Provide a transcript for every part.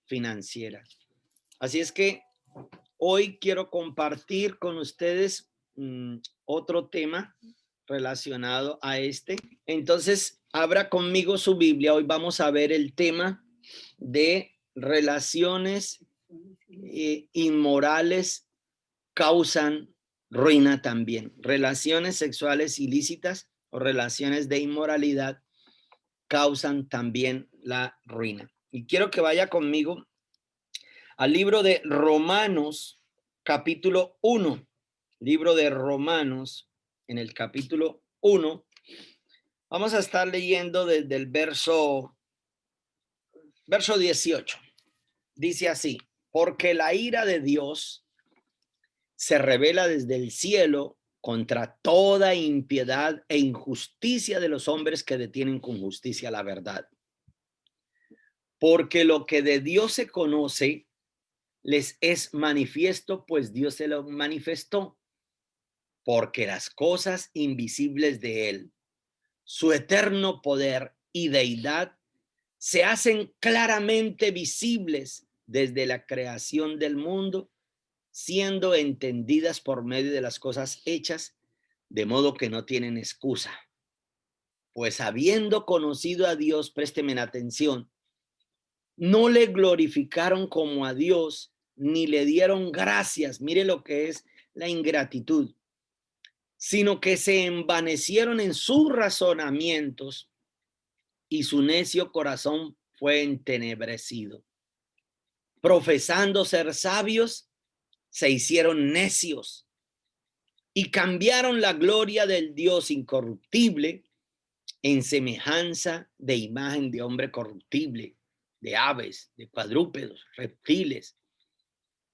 financiera. Así es que hoy quiero compartir con ustedes otro tema relacionado a este. Entonces, abra conmigo su Biblia. Hoy vamos a ver el tema de relaciones inmorales causan ruina también. Relaciones sexuales ilícitas o relaciones de inmoralidad causan también la ruina. Y quiero que vaya conmigo al libro de Romanos, capítulo 1. Libro de Romanos, en el capítulo 1. Vamos a estar leyendo desde el verso 18. Dice así: porque la ira de Dios se revela desde el cielo contra toda impiedad e injusticia de los hombres que detienen con justicia la verdad. Porque lo que de Dios se conoce les es manifiesto, pues Dios se lo manifestó. Porque las cosas invisibles de Él, su eterno poder y deidad, se hacen claramente visibles desde la creación del mundo, siendo entendidas por medio de las cosas hechas, de modo que no tienen excusa. Pues habiendo conocido a Dios, présteme atención, no le glorificaron como a Dios, ni le dieron gracias. Mire lo que es la ingratitud, sino que se envanecieron en sus razonamientos y su necio corazón fue entenebrecido. Profesando ser sabios, se hicieron necios y cambiaron la gloria del Dios incorruptible en semejanza de imagen de hombre corruptible, de aves, de cuadrúpedos, reptiles,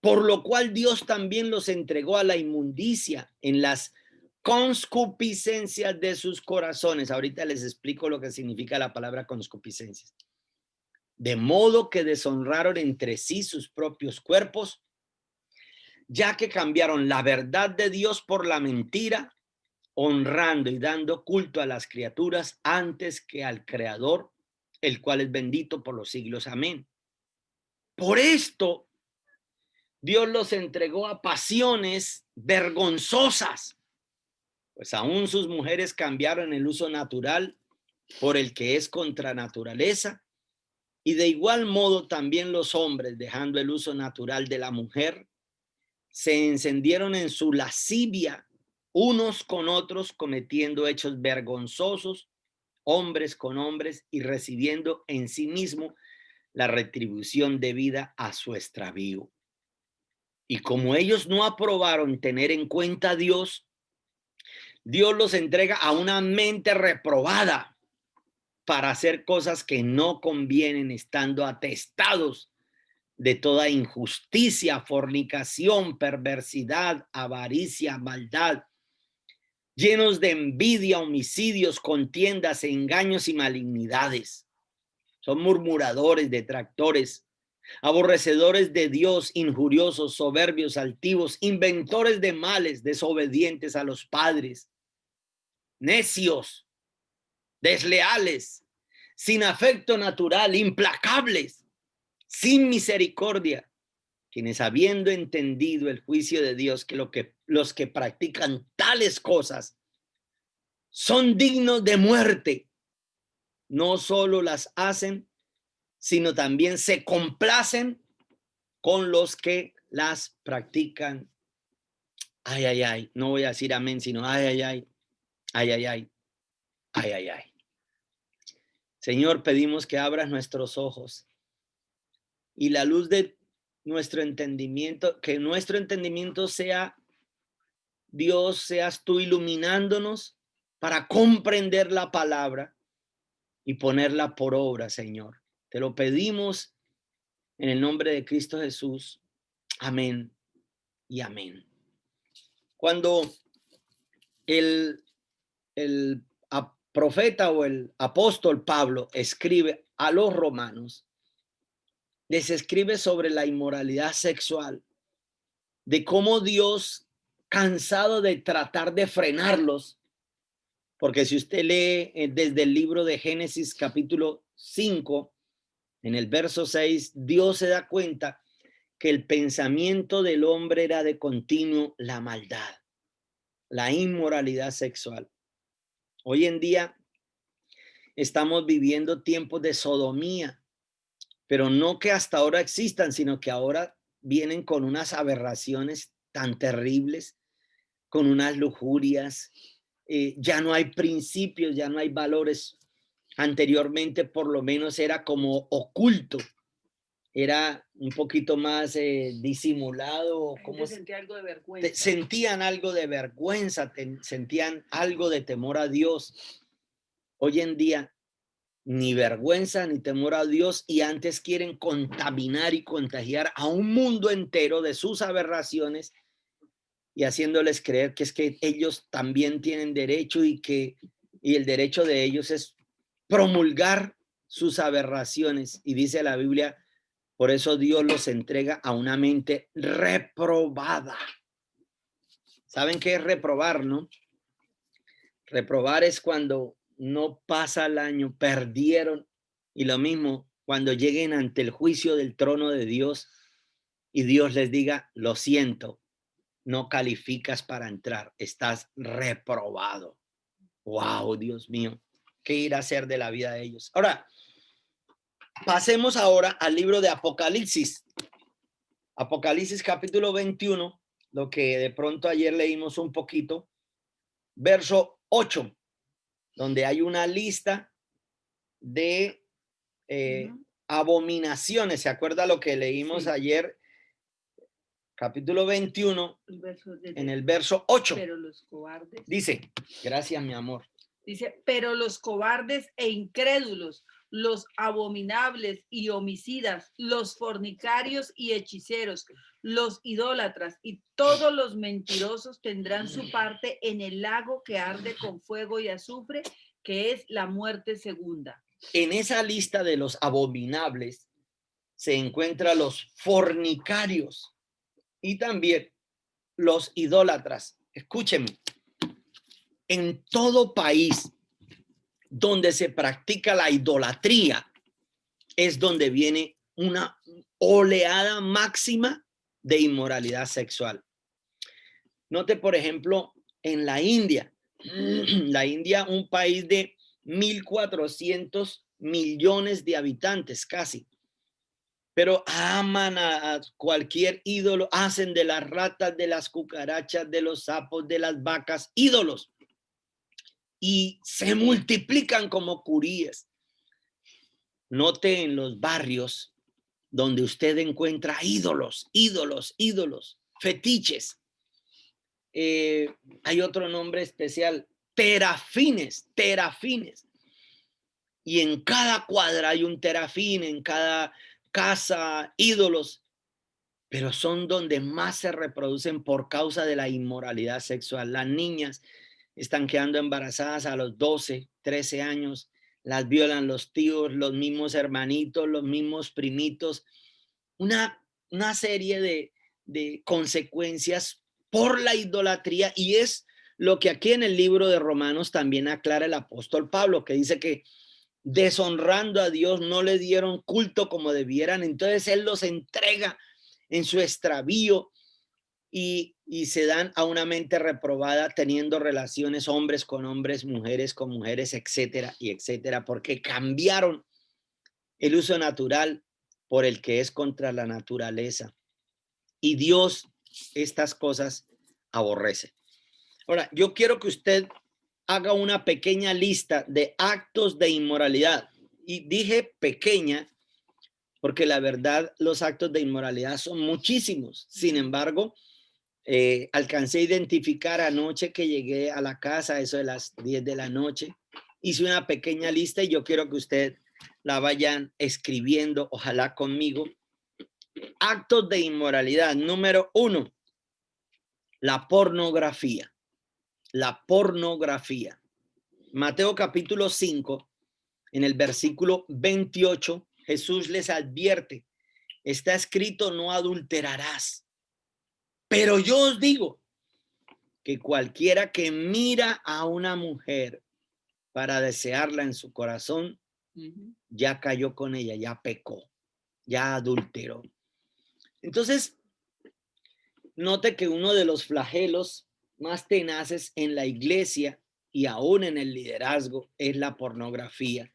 por lo cual Dios también los entregó a la inmundicia en las concupiscencias de sus corazones. Ahorita les explico lo que significa la palabra concupiscencias. De modo que deshonraron entre sí sus propios cuerpos, ya que cambiaron la verdad de Dios por la mentira, honrando y dando culto a las criaturas antes que al Creador, el cual es bendito por los siglos. Amén. Por esto, Dios los entregó a pasiones vergonzosas, pues aún sus mujeres cambiaron el uso natural por el que es contra naturaleza, y de igual modo también los hombres, dejando el uso natural de la mujer, se encendieron en su lascivia unos con otros, cometiendo hechos vergonzosos, hombres con hombres, y recibiendo en sí mismo la retribución debida a su extravío. Y como ellos no aprobaron tener en cuenta a Dios, Dios los entrega a una mente reprobada para hacer cosas que no convienen, estando atestados de toda injusticia, fornicación, perversidad, avaricia, maldad, llenos de envidia, homicidios, contiendas, engaños y malignidades. Son murmuradores, detractores, aborrecedores de Dios, injuriosos, soberbios, altivos, inventores de males, desobedientes a los padres, necios, desleales, sin afecto natural, implacables, sin misericordia, quienes habiendo entendido el juicio de Dios, que los que practican tales cosas son dignos de muerte, no solo las hacen, sino también se complacen con los que las practican. Ay, ay, ay, no voy a decir amén, sino ay, ay, ay, ay, ay, ay, ay, ay, ay. Señor, pedimos que abras nuestros ojos y la luz de nuestro entendimiento, que nuestro entendimiento sea, Dios, seas tú iluminándonos para comprender la palabra y ponerla por obra, Señor. Te lo pedimos en el nombre de Cristo Jesús. Amén y amén. Cuando el profeta o el apóstol Pablo escribe a los romanos, les escribe sobre la inmoralidad sexual, de cómo Dios, cansado de tratar de frenarlos, porque si usted lee desde el libro de Génesis capítulo 5, En el verso 6, Dios se da cuenta que el pensamiento del hombre era de continuo la maldad, la inmoralidad sexual. Hoy en día estamos viviendo tiempos de sodomía, pero no que hasta ahora existan, sino que ahora vienen con unas aberraciones tan terribles, con unas lujurias. Ya no hay principios, ya no hay valores. Anteriormente por lo menos era como oculto, era un poquito más disimulado. Como sentía algo de vergüenza. Sentían algo de vergüenza, sentían algo de temor a Dios. Hoy en día ni vergüenza ni temor a Dios, y antes quieren contaminar y contagiar a un mundo entero de sus aberraciones y haciéndoles creer que es que ellos también tienen derecho y el derecho de ellos es promulgar sus aberraciones. Y dice la Biblia, por eso Dios los entrega a una mente reprobada. ¿Saben qué es reprobar, no? Reprobar es cuando no pasa el año, perdieron, y lo mismo cuando lleguen ante el juicio del trono de Dios y Dios les diga, lo siento, no calificas para entrar, estás reprobado. Wow, Dios mío, ¿qué irá a hacer de la vida de ellos? Ahora, pasemos ahora al libro de Apocalipsis. Apocalipsis capítulo 21, lo que de pronto ayer leímos un poquito, verso 8, donde hay una lista de abominaciones. ¿Se acuerda lo que leímos ayer? Capítulo 21, en el verso 8. Pero los cobardes. Dice, gracias, mi amor. Dice, pero los cobardes e incrédulos, los abominables y homicidas, los fornicarios y hechiceros, los idólatras y todos los mentirosos tendrán su parte en el lago que arde con fuego y azufre, que es la muerte segunda. En esa lista de los abominables se encuentran los fornicarios y también los idólatras. Escúchenme, en todo país donde se practica la idolatría es donde viene una oleada máxima de inmoralidad sexual. Note, por ejemplo, en la India, un país de 1.400 millones de habitantes casi, pero aman a cualquier ídolo, hacen de las ratas, de las cucarachas, de los sapos, de las vacas, ídolos, y se multiplican como curíes. Note en los barrios donde usted encuentra ídolos, fetiches. Hay otro nombre especial, terafines. Y en cada cuadra hay un terafín, en cada casa, ídolos, pero son donde más se reproducen por causa de la inmoralidad sexual. Las niñas están quedando embarazadas a los 12, 13 años, las violan los tíos, los mismos hermanitos, los mismos primitos. Una serie de consecuencias por la idolatría, y es lo que aquí en el libro de Romanos también aclara el apóstol Pablo, que dice que deshonrando a Dios no le dieron culto como debieran, entonces él los entrega en su extravío y se dan a una mente reprobada teniendo relaciones hombres con hombres, mujeres con mujeres, etcétera y etcétera, porque cambiaron el uso natural por el que es contra la naturaleza. Y Dios estas cosas aborrece. Ahora, yo quiero que usted haga una pequeña lista de actos de inmoralidad. Y dije pequeña porque la verdad los actos de inmoralidad son muchísimos. Sin embargo, alcancé a identificar anoche que llegué a la casa, eso de las 10 de la noche. Hice una pequeña lista y yo quiero que usted la vayan escribiendo, ojalá conmigo. Actos de inmoralidad. Número 1, la pornografía. La pornografía. Mateo capítulo 5, en el versículo 28, Jesús les advierte, está escrito, no adulterarás. Pero yo os digo que cualquiera que mira a una mujer para desearla en su corazón, ya cayó con ella, ya pecó, ya adulteró. Entonces, note que uno de los flagelos más tenaces en la iglesia y aún en el liderazgo es la pornografía.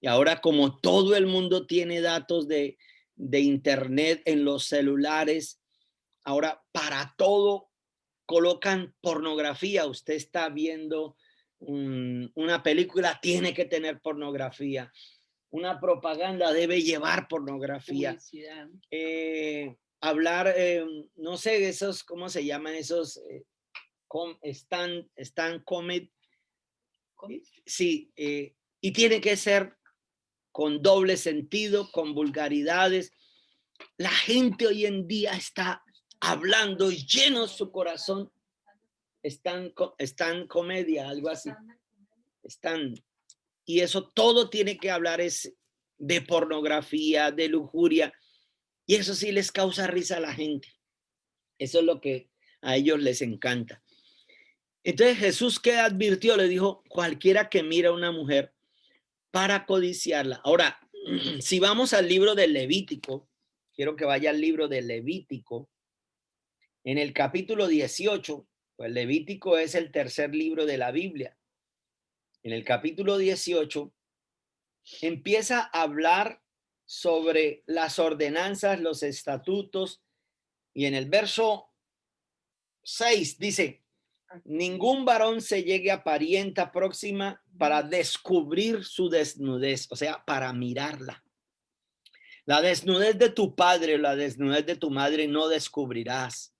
Y ahora, como todo el mundo tiene datos de internet en los celulares, ahora para todo colocan pornografía. Usted está viendo una película, tiene que tener pornografía. Una propaganda debe llevar pornografía. Hablar, no sé, esos, ¿cómo se llaman esos? Stand comedy. Sí, y tiene que ser con doble sentido, con vulgaridades. La gente hoy en día está hablando lleno su corazón. Están comedia, algo así. Están. Y eso todo tiene que hablar es de pornografía, de lujuria. Y eso sí les causa risa a la gente. Eso es lo que a ellos les encanta. Entonces Jesús, ¿qué advirtió? Le dijo, cualquiera que mira a una mujer para codiciarla. Ahora, si vamos al libro de Levítico, quiero que vaya al libro de Levítico, en el capítulo 18, pues Levítico es el tercer libro de la Biblia. En el capítulo 18 empieza a hablar sobre las ordenanzas, los estatutos, y en el verso 6 dice, ningún varón se llegue a parienta próxima para descubrir su desnudez, o sea, para mirarla. La desnudez de tu padre, la desnudez de tu madre no descubrirás.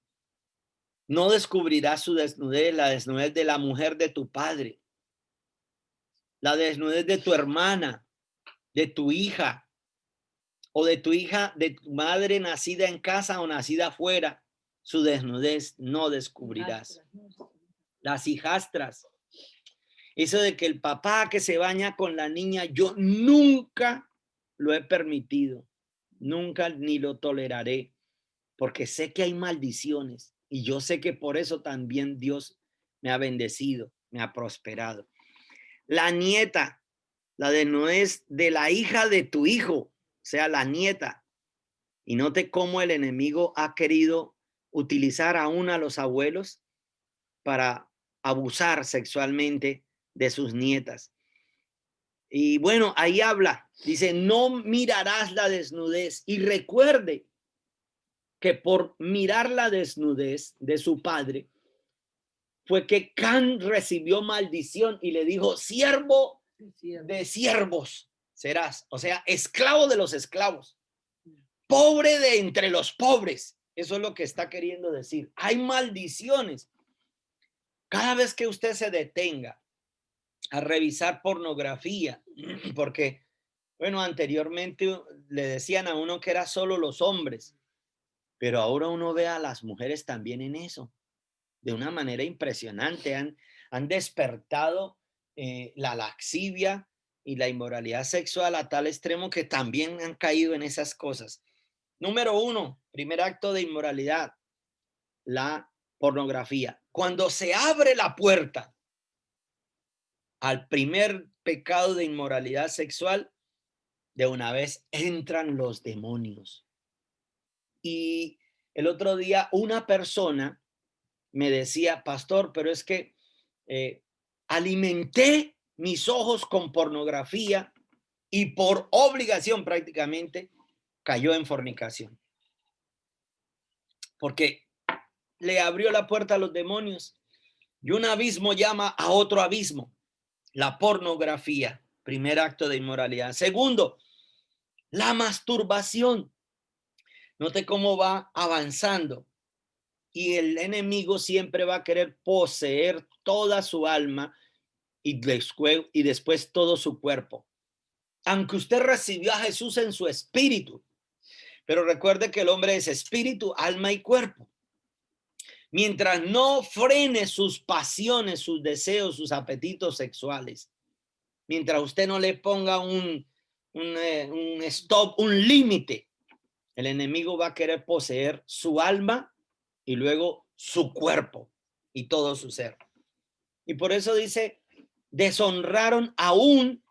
No descubrirás su desnudez, la desnudez de la mujer de tu padre, la desnudez de tu hermana, de tu hija, o de tu hija, de tu madre nacida en casa o nacida afuera. Su desnudez no descubrirás. Las hijastras. Eso de que el papá que se baña con la niña, yo nunca lo he permitido. Nunca ni lo toleraré. Porque sé que hay maldiciones. Y yo sé que por eso también Dios me ha bendecido, me ha prosperado. La nieta, la desnudez de la hija de tu hijo, o sea, la nieta. Y note cómo el enemigo ha querido utilizar aún a los abuelos para abusar sexualmente de sus nietas. Y bueno, ahí habla, dice, no mirarás la desnudez. Y recuerde que por mirar la desnudez de su padre, fue que Can recibió maldición y le dijo, siervo de siervos serás, o sea, esclavo de los esclavos, pobre de entre los pobres. Eso es lo que está queriendo decir. Hay maldiciones. Cada vez que usted se detenga a revisar pornografía, porque, bueno, anteriormente le decían a uno que era solo los hombres, pero ahora uno ve a las mujeres también en eso, de una manera impresionante. Han despertado la laxivia y la inmoralidad sexual a tal extremo que también han caído en esas cosas. Número 1, primer acto de inmoralidad, la pornografía. Cuando se abre la puerta al primer pecado de inmoralidad sexual, de una vez entran los demonios. Y el otro día una persona me decía, pastor, pero es que alimenté mis ojos con pornografía y por obligación prácticamente cayó en fornicación. Porque le abrió la puerta a los demonios y un abismo llama a otro abismo. La pornografía, primer acto de inmoralidad. Segundo, la masturbación. Note cómo va avanzando. Y el enemigo siempre va a querer poseer toda su alma y después todo su cuerpo. Aunque usted recibió a Jesús en su espíritu, pero recuerde que el hombre es espíritu, alma y cuerpo. Mientras no frene sus pasiones, sus deseos, sus apetitos sexuales, mientras usted no le ponga un stop, un límite, el enemigo va a querer poseer su alma y luego su cuerpo y todo su ser. Y por eso dice, deshonraron aún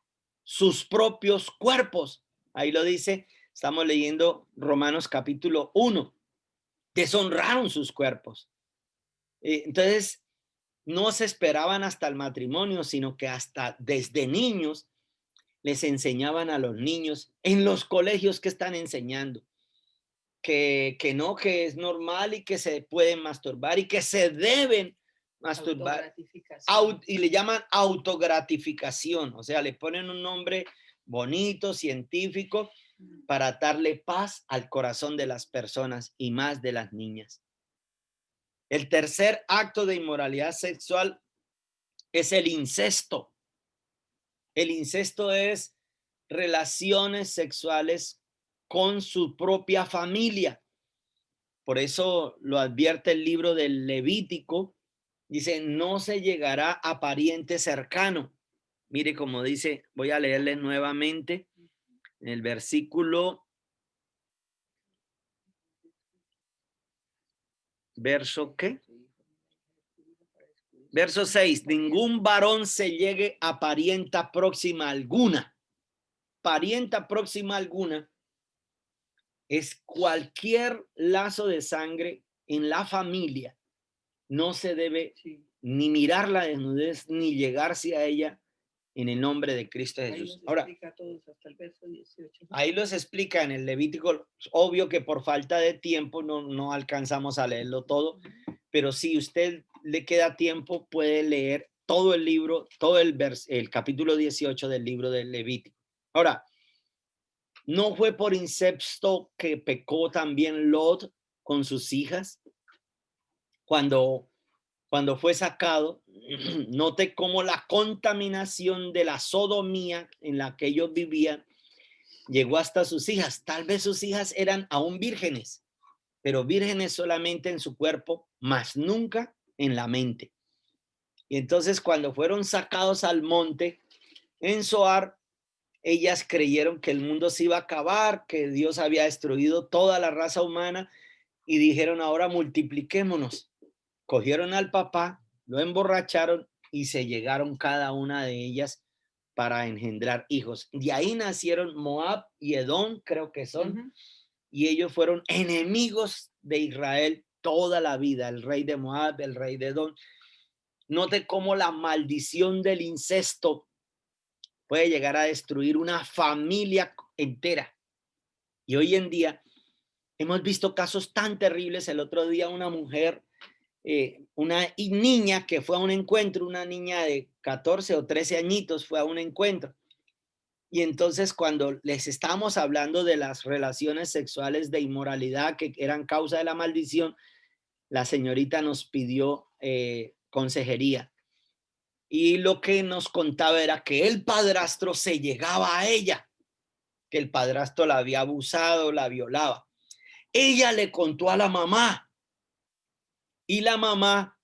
sus propios cuerpos. Ahí lo dice, estamos leyendo Romanos capítulo 1. Deshonraron sus cuerpos. Entonces, no se esperaban hasta el matrimonio, sino que hasta desde niños les enseñaban a los niños en los colegios que están enseñando. Que no, que es normal y que se pueden masturbar y que se deben masturbar. Y le llaman autogratificación, o sea, le ponen un nombre bonito, científico, para darle paz al corazón de las personas y más de las niñas. El tercer acto de inmoralidad sexual es el incesto. El incesto es relaciones sexuales con su propia familia. Por eso lo advierte el libro del Levítico. Dice, no se llegará a pariente cercano. Mire cómo dice, voy a leerle nuevamente en el versículo, verso ¿qué? Verso 6, ningún varón se llegue a parienta próxima alguna. Parienta próxima alguna es cualquier lazo de sangre en la familia. No se debe ni mirar la desnudez ni llegarse a ella en el nombre de Cristo Jesús. Ahora, ahí los explica en el Levítico. Obvio que por falta de tiempo no alcanzamos a leerlo todo, pero si usted le queda tiempo, puede leer todo el libro, todo el capítulo 18 del libro del Levítico. Ahora, ¿no fue por incesto que pecó también Lot con sus hijas? Cuando fue sacado, note cómo la contaminación de la sodomía en la que ellos vivían llegó hasta sus hijas. Tal vez sus hijas eran aún vírgenes, pero vírgenes solamente en su cuerpo, mas nunca en la mente. Y entonces cuando fueron sacados al monte en Zoar, ellas creyeron que el mundo se iba a acabar, que Dios había destruido toda la raza humana y dijeron, ahora multipliquémonos. Cogieron al papá, lo emborracharon y se llegaron cada una de ellas para engendrar hijos. De ahí nacieron Moab y Edom, creo que son, y ellos fueron enemigos de Israel toda la vida, el rey de Moab, el rey de Edom. Note cómo la maldición del incesto puede llegar a destruir una familia entera. Y hoy en día hemos visto casos tan terribles. El otro día una mujer, una niña que fue a un encuentro, una niña de 14 o 13 añitos fue a un encuentro. Y entonces cuando les estábamos hablando de las relaciones sexuales de inmoralidad que eran causa de la maldición, la señorita nos pidió consejería. Y lo que nos contaba era que el padrastro se llegaba a ella, que el padrastro la había abusado, la violaba. Ella le contó a la mamá y la mamá,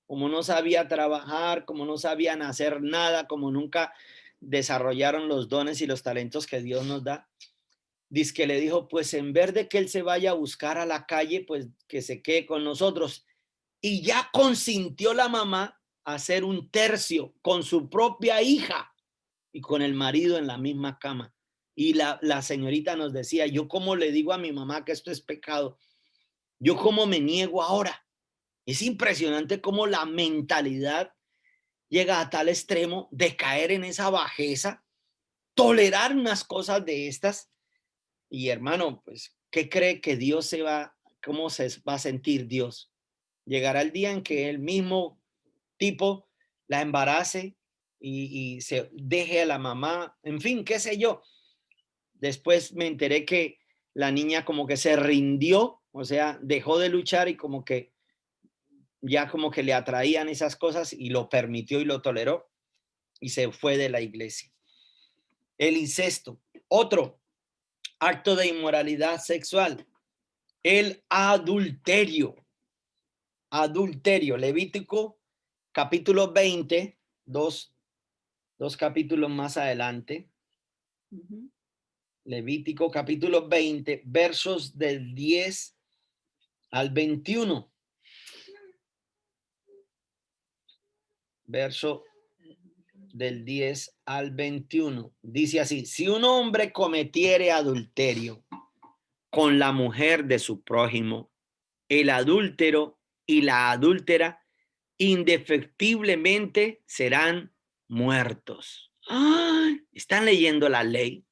como no sabía trabajar, como no sabían hacer nada, como nunca desarrollaron los dones y los talentos que Dios nos da, dice que le dijo, pues en vez de que él se vaya a buscar a la calle, pues que se quede con nosotros. Y ya consintió la mamá a hacer un tercio con su propia hija y con el marido en la misma cama. Y la señorita nos decía, yo cómo le digo a mi mamá que esto es pecado, yo cómo me niego ahora. Es impresionante cómo la mentalidad llega a tal extremo de caer en esa bajeza, tolerar unas cosas de estas. Y hermano, pues, ¿qué cree que Dios cómo se va a sentir Dios? Llegará el día en que el mismo tipo la embarace y se deje a la mamá, en fin, qué sé yo. Después me enteré que la niña como que se rindió, o sea, dejó de luchar y como que ya como que le atraían esas cosas y lo permitió y lo toleró y se fue de la iglesia. El incesto, otro acto de inmoralidad sexual, el adulterio. Adulterio, Levítico capítulo 20, dos capítulos más adelante. Levítico capítulo 20, versos del 10 al 21. Verso del 10 al 21. Dice así: si un hombre cometiere adulterio con la mujer de su prójimo, el adúltero y la adúltera indefectiblemente serán muertos. ¡Ay! ¿Están leyendo la ley?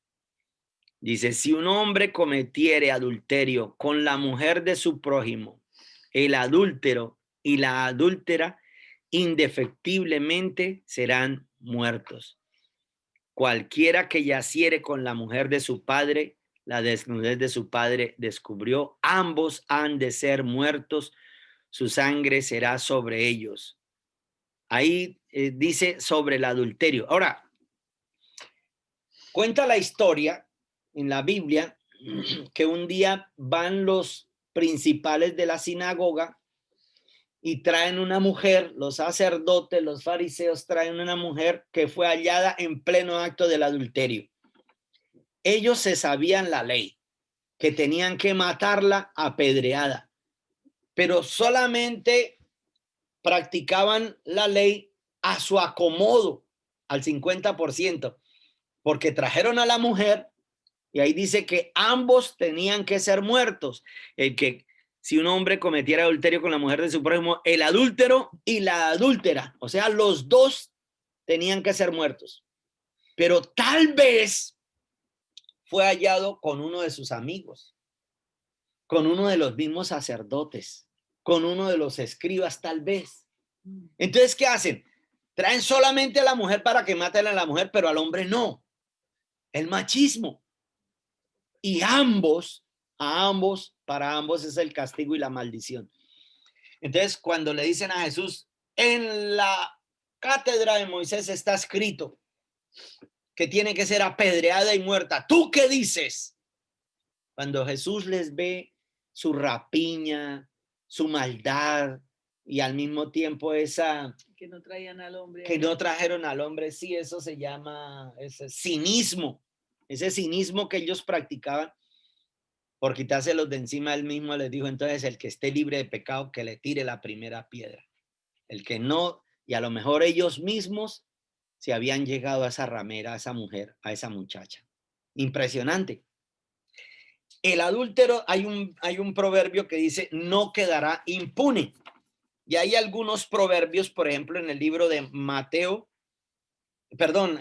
Dice: si un hombre cometiere adulterio con la mujer de su prójimo, el adúltero y la adúltera indefectiblemente serán muertos. Cualquiera que yaciere con la mujer de su padre, la desnudez de su padre descubrió, ambos han de ser muertos, su sangre será sobre ellos. Ahí dice sobre el adulterio. Ahora, cuenta la historia en la Biblia que un día van los principales de la sinagoga y traen una mujer, los sacerdotes, los fariseos traen una mujer que fue hallada en pleno acto del adulterio. Ellos se sabían la ley, que tenían que matarla apedreada, pero solamente practicaban la ley a su acomodo, al 50%, porque trajeron a la mujer y ahí dice que ambos tenían que ser muertos. El que, si un hombre cometiera adulterio con la mujer de su prójimo, el adúltero y la adúltera, o sea, los dos tenían que ser muertos. Pero tal vez fue hallado con uno de sus amigos, con uno de los mismos sacerdotes, con uno de los escribas, tal vez. Entonces, ¿qué hacen? Traen solamente a la mujer para que maten a la mujer, pero al hombre no. El machismo. Y para ambos es el castigo y la maldición. Entonces, cuando le dicen a Jesús, en la cátedra de Moisés está escrito que tiene que ser apedreada y muerta, ¿tú qué dices? Cuando Jesús les ve su rapiña, su maldad y al mismo tiempo esa que no traían al hombre, que no trajeron al hombre, sí, eso se llama ese cinismo que ellos practicaban por quitárselos de encima. Él mismo les dijo: entonces el que esté libre de pecado, que le tire la primera piedra. El que no, y a lo mejor ellos mismos se habían llegado a esa ramera, a esa mujer, a esa muchacha. Impresionante. El adúltero, hay un proverbio que dice: no quedará impune. Y hay algunos proverbios, por ejemplo, en el libro de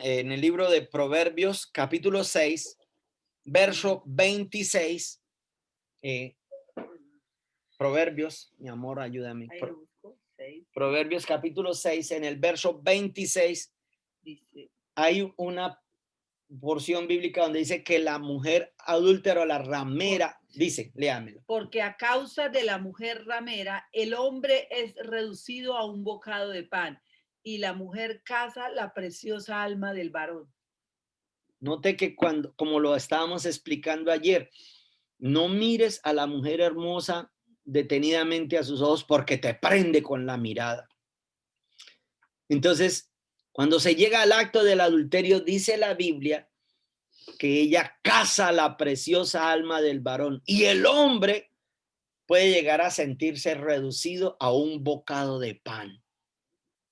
en el libro de Proverbios, capítulo 6, verso 26. Proverbios, mi amor, ayúdame. Proverbios capítulo 6, en el verso 26, dice, hay una porción bíblica donde dice que la mujer adúltera, la ramera, dice, léamelo. Porque a causa de la mujer ramera, el hombre es reducido a un bocado de pan y la mujer caza la preciosa alma del varón. Note que cuando, como lo estábamos explicando ayer, no mires a la mujer hermosa detenidamente a sus ojos porque te prende con la mirada. Entonces, cuando se llega al acto del adulterio, dice la Biblia que ella caza la preciosa alma del varón y el hombre puede llegar a sentirse reducido a un bocado de pan.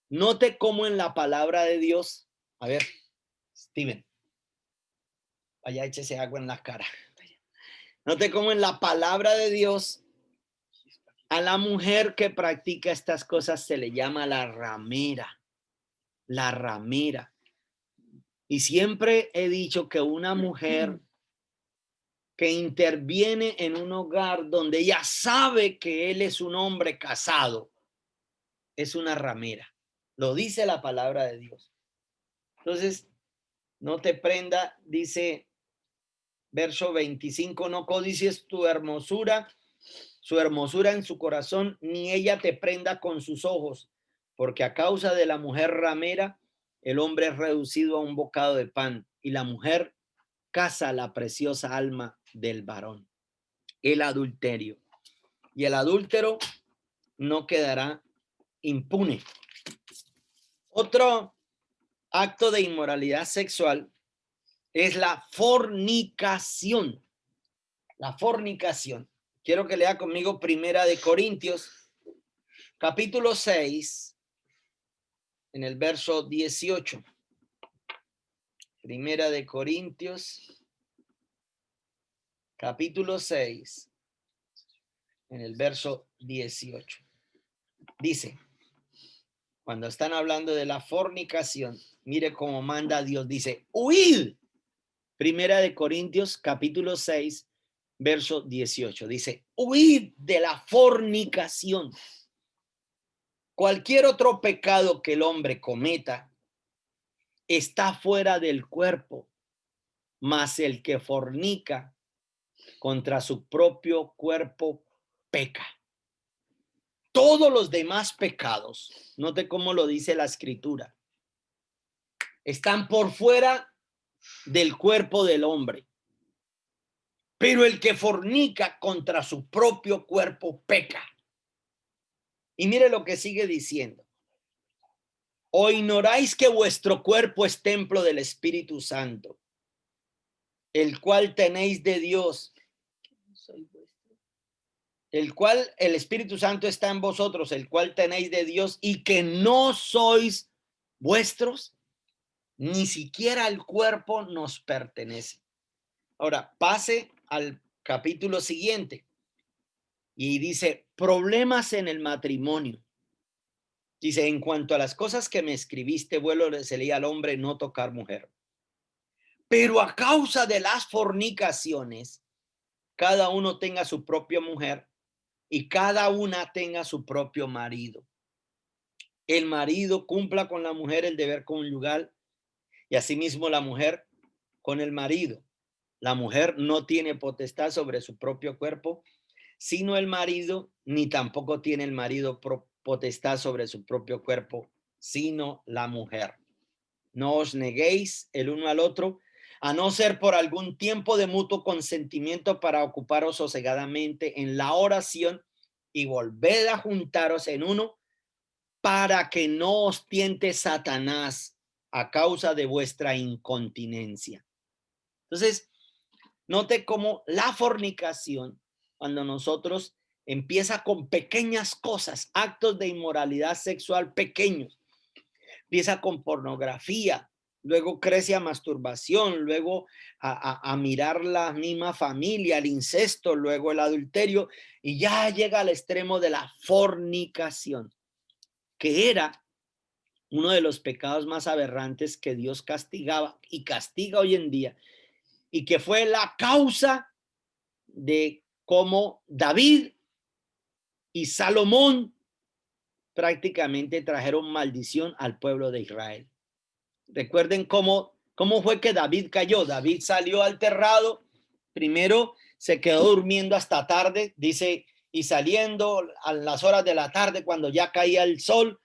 Note cómo en la palabra de Dios, a ver, Steven, vaya, échese agua en la cara. Note cómo en la palabra de Dios a la mujer que practica estas cosas se le llama la ramera. La ramera. Y siempre he dicho que una mujer que interviene en un hogar donde ella sabe que él es un hombre casado es una ramera. Lo dice la palabra de Dios. Entonces, no te prenda, dice verso 25, no codicies su hermosura en su corazón, ni ella te prenda con sus ojos, porque a causa de la mujer ramera, el hombre es reducido a un bocado de pan y la mujer caza la preciosa alma del varón. El adulterio. Y el adúltero no quedará impune. Otro acto de inmoralidad sexual es la fornicación. La fornicación. Quiero que lea conmigo Primera de Corintios, capítulo 6, en el verso 18. Primera de Corintios, capítulo 6, en el verso 18. Dice, cuando están hablando de la fornicación, mire cómo manda Dios, dice, huid. Primera de Corintios, capítulo 6, verso 18. Dice, huid de la fornicación. Cualquier otro pecado que el hombre cometa está fuera del cuerpo, mas el que fornica contra su propio cuerpo peca. Todos los demás pecados, note cómo lo dice la escritura, están por fuera del cuerpo del hombre. Pero el que fornica contra su propio cuerpo peca. Y mire lo que sigue diciendo. ¿O ignoráis que vuestro cuerpo es templo del Espíritu Santo, el cual tenéis de Dios? El cual el Espíritu Santo está en vosotros, el cual tenéis de Dios y que no sois vuestros, ni siquiera el cuerpo nos pertenece. Ahora, pase al capítulo siguiente y dice, problemas en el matrimonio. Dice, en cuanto a las cosas que me escribiste, vuelo se leía al hombre no tocar mujer. Pero a causa de las fornicaciones, cada uno tenga su propia mujer y cada una tenga su propio marido. El marido cumpla con la mujer el deber conyugal y asimismo la mujer con el marido. La mujer no tiene potestad sobre su propio cuerpo, sino el marido, ni tampoco tiene el marido potestad sobre su propio cuerpo, sino la mujer. No os neguéis el uno al otro, a no ser por algún tiempo de mutuo consentimiento para ocuparos sosegadamente en la oración y volved a juntaros en uno para que no os tiente Satanás a causa de vuestra incontinencia. Entonces, note cómo la fornicación, cuando nosotros empieza con pequeñas cosas, actos de inmoralidad sexual pequeños, empieza con pornografía, luego crece a masturbación, luego a mirar la misma familia, el incesto, luego el adulterio, y ya llega al extremo de la fornicación, que era uno de los pecados más aberrantes que Dios castigaba y castiga hoy en día, y que fue la causa de cómo David y Salomón prácticamente trajeron maldición al pueblo de Israel. Recuerden cómo fue que David cayó. David salió al terrado, primero se quedó durmiendo hasta tarde, dice, y saliendo a las horas de la tarde, cuando ya caía el sol,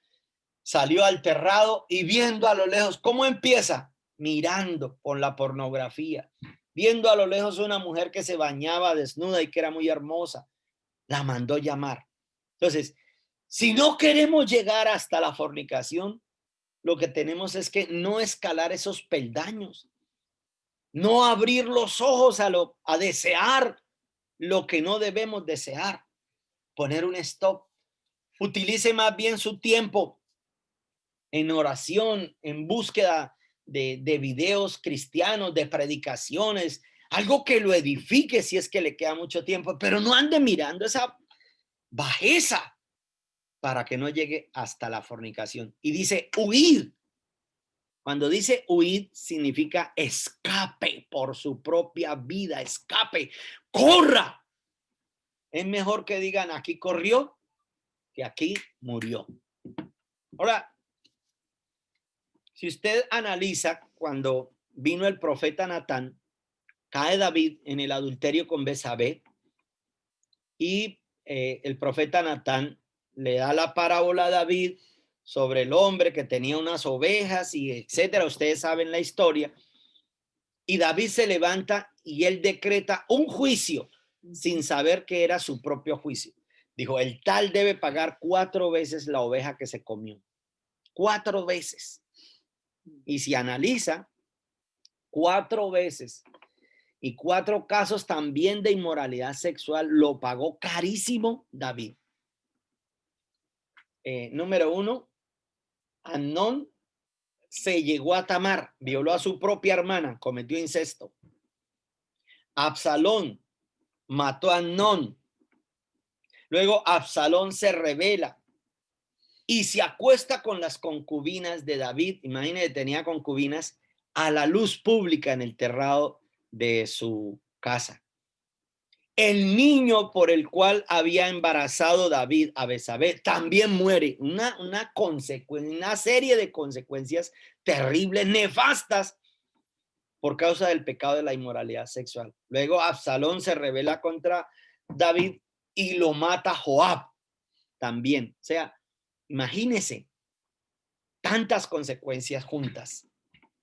salió al terrado y viendo a lo lejos, ¿cómo empieza? Mirando con la pornografía, viendo a lo lejos una mujer que se bañaba desnuda y que era muy hermosa, la mandó llamar. Entonces, si no queremos llegar hasta la fornicación, lo que tenemos es que no escalar esos peldaños, no abrir los ojos a desear lo que no debemos desear, poner un stop. Utilice más bien su tiempo en oración, en búsqueda de videos cristianos, de predicaciones, algo que lo edifique si es que le queda mucho tiempo, pero no ande mirando esa bajeza para que no llegue hasta la fornicación. Y dice, huid. Cuando dice huid, significa escape por su propia vida, escape, corra. Es mejor que digan aquí corrió que aquí murió. Ahora, si usted analiza cuando vino el profeta Natán, cae David en el adulterio con Betsabé y el profeta Natán le da la parábola a David sobre el hombre que tenía unas ovejas y etcétera. Ustedes saben la historia. Y David se levanta y él decreta un juicio sin saber que era su propio juicio. Dijo, el tal debe pagar 4 veces la oveja que se comió. 4 veces. Y si analiza, 4 veces y 4 casos también de inmoralidad sexual lo pagó carísimo David. Número 1, Amnón se llegó a Tamar, violó a su propia hermana, cometió incesto. Absalón mató a Amnón. Luego Absalón se rebela y se acuesta con las concubinas de David. Imagínate, tenía concubinas a la luz pública en el terrado de su casa. El niño por el cual había embarazado David a Betsabé también muere. Una serie de consecuencias terribles, nefastas, por causa del pecado de la inmoralidad sexual. Luego Absalón se rebela contra David y lo mata Joab también. O sea, imagínese tantas consecuencias juntas.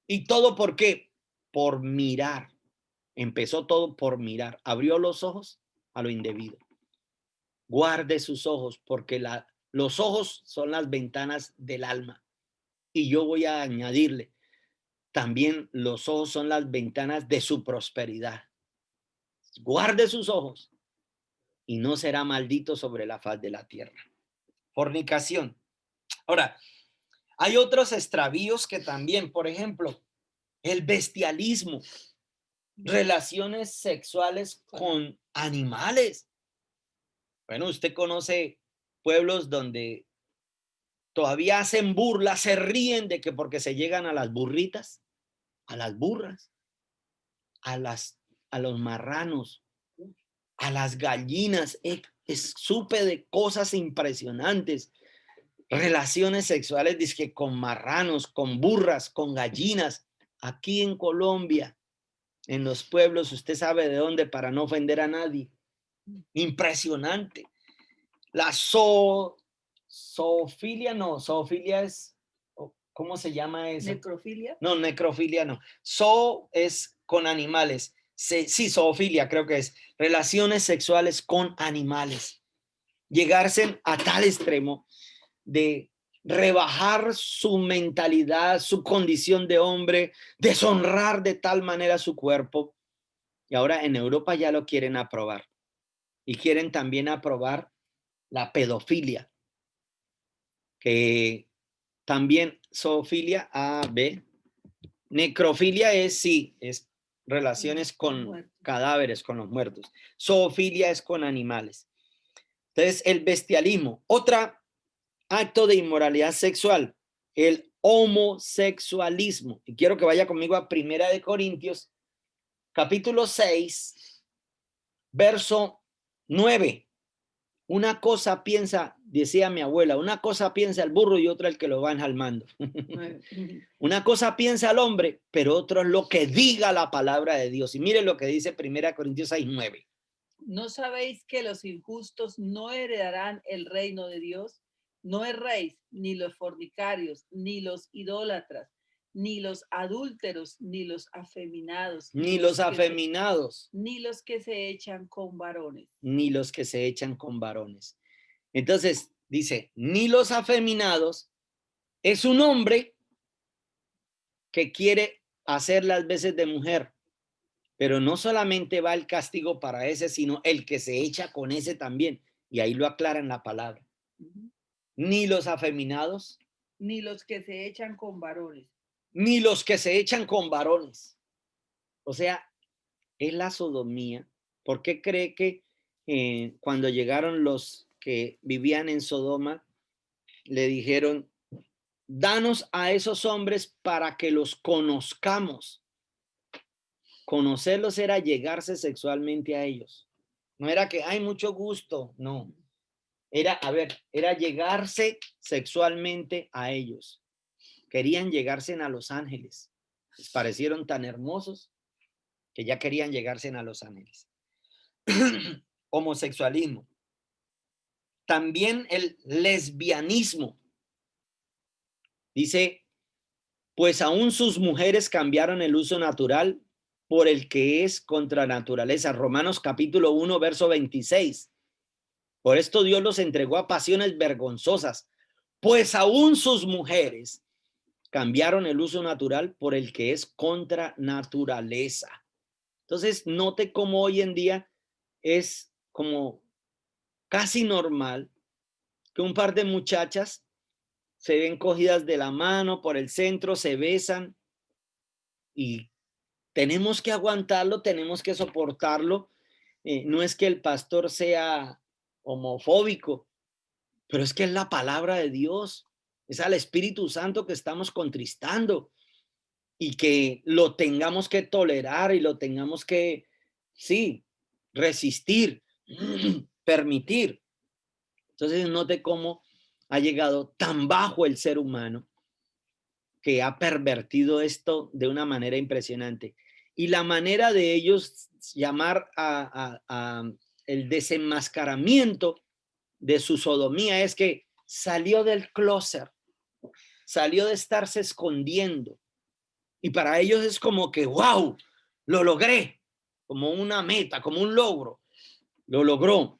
¿Y todo por qué? Por mirar. Empezó todo por mirar. Abrió los ojos a lo indebido. Guarde sus ojos porque los ojos son las ventanas del alma. Y yo voy a añadirle, también los ojos son las ventanas de su prosperidad. Guarde sus ojos y no será maldito sobre la faz de la tierra. Fornicación. Ahora, hay otros extravíos que también, por ejemplo, el bestialismo, relaciones sexuales con animales. Bueno, usted conoce pueblos donde todavía hacen burla, se ríen de que porque se llegan a las burritas, a las burras, a los marranos, a las gallinas. Supe de cosas impresionantes, relaciones sexuales dizque con marranos, con burras, con gallinas. Aquí en Colombia, en los pueblos, usted sabe de dónde para no ofender a nadie. Impresionante. La zoofilia, no, zoofilia es, ¿cómo se llama eso? Necrofilia. No, necrofilia no. Es con animales. Sí, zoofilia creo que es. Relaciones sexuales con animales. Llegarse a tal extremo de rebajar su mentalidad, su condición de hombre, deshonrar de tal manera su cuerpo. Y ahora en Europa ya lo quieren aprobar. Y quieren también aprobar la pedofilia, que también zoofilia A, B. Necrofilia sí, es relaciones con cadáveres, con los muertos. Zoofilia es con animales. Entonces, el bestialismo. Otro acto de inmoralidad sexual, el homosexualismo. Y quiero que vaya conmigo a 1 Corintios, capítulo 6, verso 9. Una cosa piensa, decía mi abuela, una cosa piensa el burro y otra el que lo va enjalmando. Una cosa piensa el hombre, pero otro es lo que diga la palabra de Dios. Y miren lo que dice 1 Corintios 6:9. ¿No sabéis que los injustos no heredarán el reino de Dios? No erréis, ni los fornicarios, ni los idólatras, ni los adúlteros, ni los afeminados, Ni los afeminados. Ni los que se echan con varones. Ni los que se echan con varones. Entonces, dice, ni los afeminados es un hombre que quiere hacer las veces de mujer, pero no solamente va el castigo para ese, sino el que se echa con ese también. Y ahí lo aclara en la palabra. Ni los afeminados. Ni los que se echan con varones. Ni los que se echan con varones. O sea, es la sodomía. ¿Por qué cree que cuando llegaron los que vivían en Sodoma, le dijeron, danos a esos hombres para que los conozcamos? Conocerlos era llegarse sexualmente a ellos. No era que hay mucho gusto, no. Era llegarse sexualmente a ellos. Querían llegarse a los ángeles. Les parecieron tan hermosos que ya querían llegarse a los ángeles. Homosexualismo. También el lesbianismo. Dice, pues aún sus mujeres cambiaron el uso natural por el que es contra naturaleza. Romanos capítulo 1, verso 26. Por esto Dios los entregó a pasiones vergonzosas, pues aún sus mujeres cambiaron el uso natural por el que es contra naturaleza. Entonces, note cómo hoy en día es como casi normal que un par de muchachas se ven cogidas de la mano por el centro, se besan y tenemos que aguantarlo, tenemos que soportarlo. No es que el pastor sea homofóbico, pero es que es la palabra de Dios, es al Espíritu Santo que estamos contristando y que lo tengamos que tolerar y lo tengamos que, sí, resistir, permitir. Entonces note cómo ha llegado tan bajo el ser humano que ha pervertido esto de una manera impresionante. Y la manera de ellos llamar a el desenmascaramiento de su sodomía es que salió del closet, salió de estarse escondiendo. Y para ellos es como que, wow, lo logré, como una meta, como un logro. Lo logró.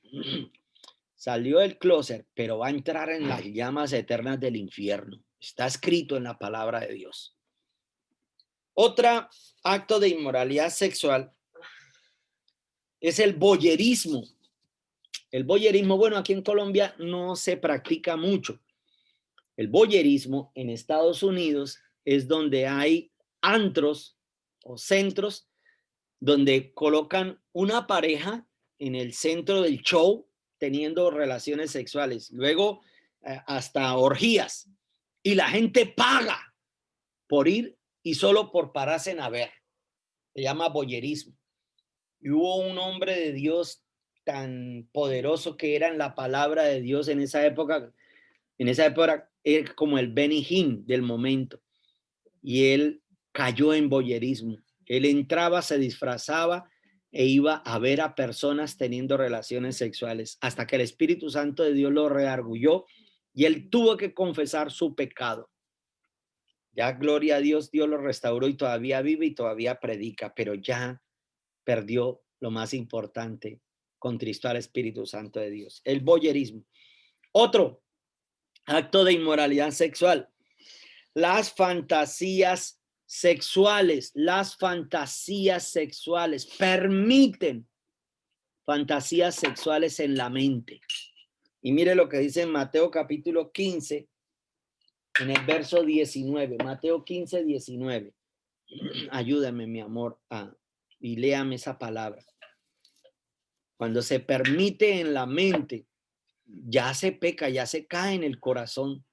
Salió del closet, pero va a entrar en las llamas eternas del infierno. Está escrito en la palabra de Dios. Otro acto de inmoralidad sexual es el voyerismo. El voyerismo, bueno, aquí en Colombia no se practica mucho. El voyerismo en Estados Unidos es donde hay antros o centros donde colocan una pareja en el centro del show teniendo relaciones sexuales, luego hasta orgías, y la gente paga por ir y solo por pararse a ver. Se llama voyerismo. Y hubo un hombre de Dios tan poderoso que era en la palabra de Dios en esa época era como el Benny Hinn del momento, y él cayó en voyerismo. Él entraba, se disfrazaba e iba a ver a personas teniendo relaciones sexuales hasta que el Espíritu Santo de Dios lo redarguyó y él tuvo que confesar su pecado. Ya, gloria a Dios, Dios lo restauró y todavía vive y todavía predica, pero ya perdió lo más importante, contristó al Espíritu Santo de Dios. El voyerismo. Otro acto de inmoralidad sexual, las fantasías sexuales. Las fantasías sexuales permiten fantasías sexuales en la mente. Y mire lo que dice en Mateo capítulo 15, en el verso 19. Mateo 15, 19. Ayúdame, mi amor, y léame esa palabra. Cuando se permite en la mente, ya se peca, ya se cae en el corazón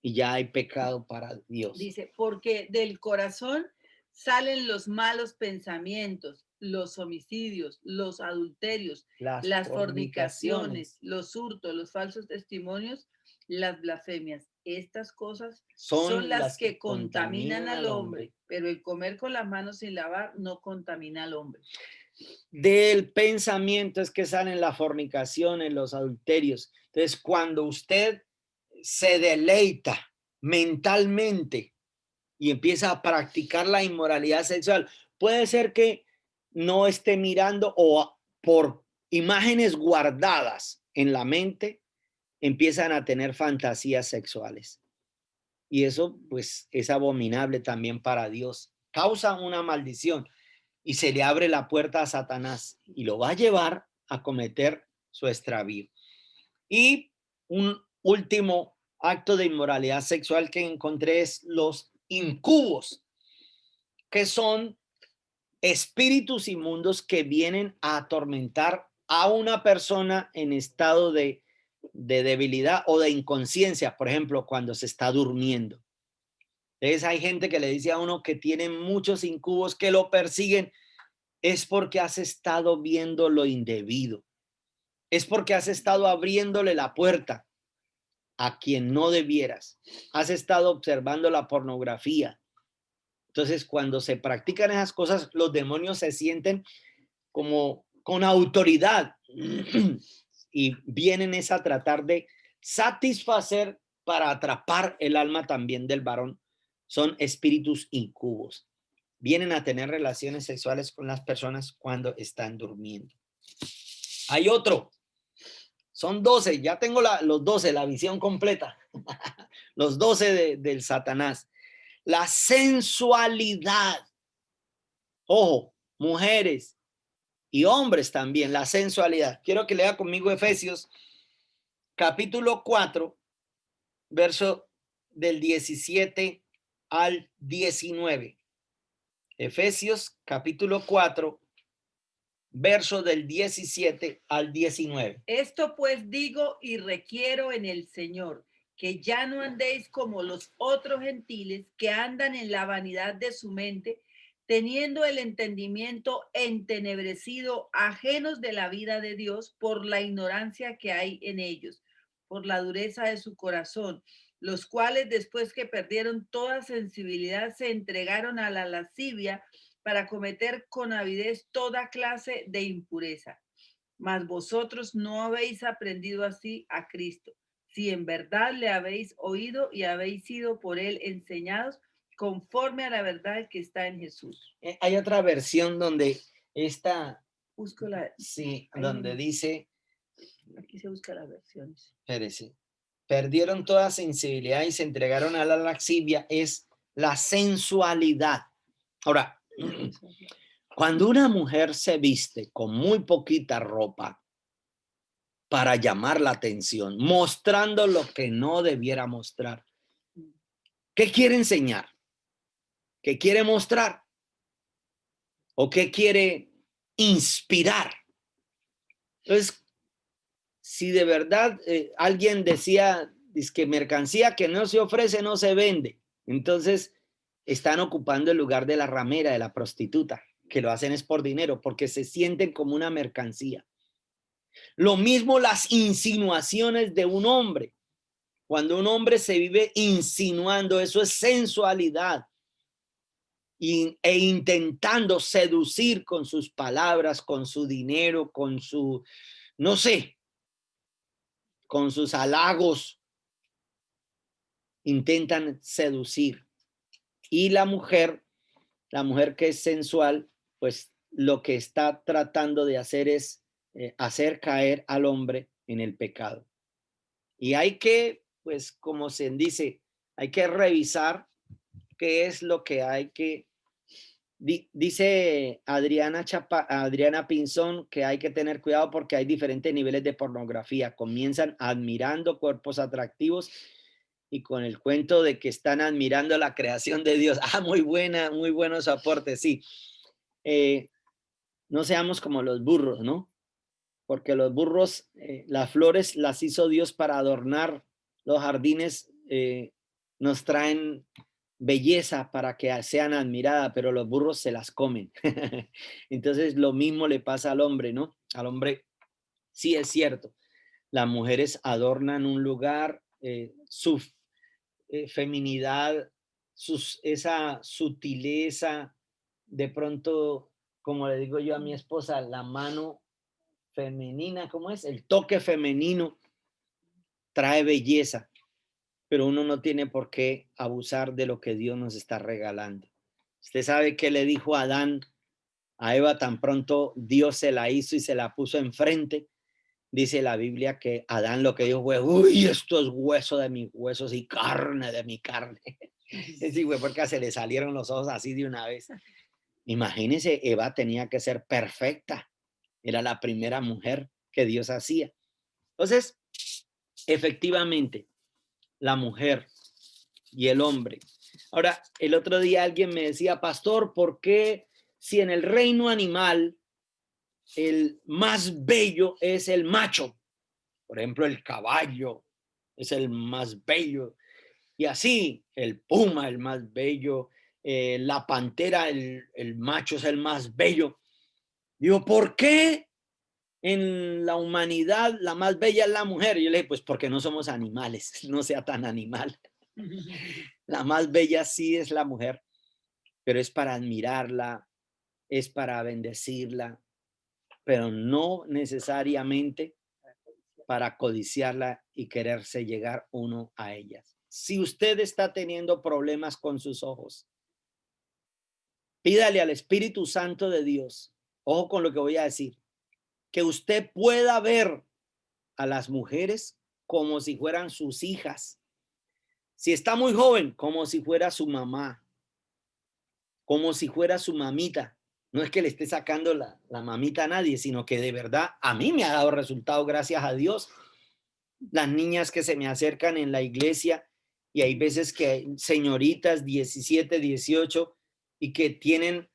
y ya hay pecado para Dios. Dice, porque del corazón salen los malos pensamientos, los homicidios, los adulterios, las fornicaciones, los hurtos, los falsos testimonios, las blasfemias. Estas cosas son las que contaminan al hombre, pero el comer con las manos sin lavar no contamina al hombre. Del pensamiento es que salen las fornicaciones, los adulterios. Entonces, cuando usted se deleita mentalmente y empieza a practicar la inmoralidad sexual, puede ser que no esté mirando o por imágenes guardadas en la mente empiezan a tener fantasías sexuales. Y eso pues es abominable también para Dios. Causa una maldición y se le abre la puerta a Satanás y lo va a llevar a cometer su extravío. Y un último acto de inmoralidad sexual que encontré es los incubos, que son espíritus inmundos que vienen a atormentar a una persona en estado de debilidad o de inconsciencia, por ejemplo, cuando se está durmiendo. Entonces hay gente que le dice a uno que tiene muchos incubos que lo persiguen, es porque has estado viendo lo indebido, es porque has estado abriéndole la puerta a quien no debieras, has estado observando la pornografía. Entonces, cuando se practican esas cosas, los demonios se sienten como con autoridad y vienen es a tratar de satisfacer para atrapar el alma también del varón. Son espíritus incubos. Vienen a tener relaciones sexuales con las personas cuando están durmiendo. Hay otro. Son 12, ya tengo los 12, la visión completa. Los 12 del Satanás. La sensualidad. Ojo, mujeres y hombres también, la sensualidad. Quiero que lea conmigo Efesios capítulo 4, verso del 17 al 19. Efesios capítulo 4, verso del 17 al 19. Esto pues digo y requiero en el Señor, que ya no andéis como los otros gentiles que andan en la vanidad de su mente, teniendo el entendimiento entenebrecido, ajenos de la vida de Dios por la ignorancia que hay en ellos, por la dureza de su corazón, los cuales después que perdieron toda sensibilidad se entregaron a la lascivia para cometer con avidez toda clase de impureza. Mas vosotros no habéis aprendido así a Cristo, si en verdad le habéis oído y habéis sido por él enseñados conforme a la verdad que está en Jesús. Hay otra versión donde esta, Busco la, sí, ahí donde mismo, dice, aquí se busca las versiones. espérese, perdieron toda sensibilidad y se entregaron a la lascivia, es la sensualidad. Ahora, cuando una mujer se viste con muy poquita ropa para llamar la atención, mostrando lo que no debiera mostrar, ¿qué quiere enseñar? ¿Qué quiere mostrar? ¿O qué quiere inspirar? Entonces, si de verdad alguien decía, es que mercancía que no se ofrece no se vende, entonces están ocupando el lugar de la ramera, de la prostituta, que lo hacen es por dinero, porque se sienten como una mercancía. Lo mismo las insinuaciones de un hombre. Cuando un hombre se vive insinuando, eso es sensualidad. E intentando seducir con sus palabras, con su dinero, con su, no sé, con sus halagos, intentan seducir. Y la mujer que es sensual, pues lo que está tratando de hacer es hacer caer al hombre en el pecado. Y hay que, pues como se dice, hay que revisar qué es lo que hay que... Dice Adriana Pinzón que hay que tener cuidado porque hay diferentes niveles de pornografía. Comienzan admirando cuerpos atractivos y con el cuento de que están admirando la creación de Dios. Ah, muy bueno su aporte, sí. No seamos como los burros, ¿no? Porque los burros, las flores las hizo Dios para adornar los jardines, nos traen belleza para que sean admiradas, pero los burros se las comen. Entonces lo mismo le pasa al hombre, ¿no? Al hombre, sí es cierto, las mujeres adornan un lugar, su feminidad, esa sutileza, de pronto, como le digo yo a mi esposa, la mano femenina, ¿cómo es? El toque femenino trae belleza, pero uno no tiene por qué abusar de lo que Dios nos está regalando. Usted sabe qué le dijo Adán a Eva tan pronto Dios se la hizo y se la puso enfrente. Dice la Biblia que Adán lo que dijo fue, uy, esto es hueso de mis huesos y carne de mi carne. Sí, fue porque se le salieron los ojos así de una vez. Imagínense, Eva tenía que ser perfecta. Era la primera mujer que Dios hacía. Entonces, efectivamente, la mujer y el hombre. Ahora, el otro día alguien me decía, pastor, ¿por qué si en el reino animal el más bello es el macho? Por ejemplo, el caballo es el más bello. Y así, el puma, el más bello, la pantera, el macho es el más bello. Digo, ¿por qué en la humanidad la más bella es la mujer? Y yo le dije, pues porque no somos animales, no sea tan animal. La más bella sí es la mujer, pero es para admirarla, es para bendecirla, pero no necesariamente para codiciarla y quererse llegar uno a ellas. Si usted está teniendo problemas con sus ojos, pídale al Espíritu Santo de Dios, ojo con lo que voy a decir, que usted pueda ver a las mujeres como si fueran sus hijas. Si está muy joven, como si fuera su mamá, como si fuera su mamita. No es que le esté sacando la mamita a nadie, sino que de verdad a mí me ha dado resultado, gracias a Dios. las niñas que se me acercan en la iglesia y hay veces que hay señoritas 17, 18 y que tienen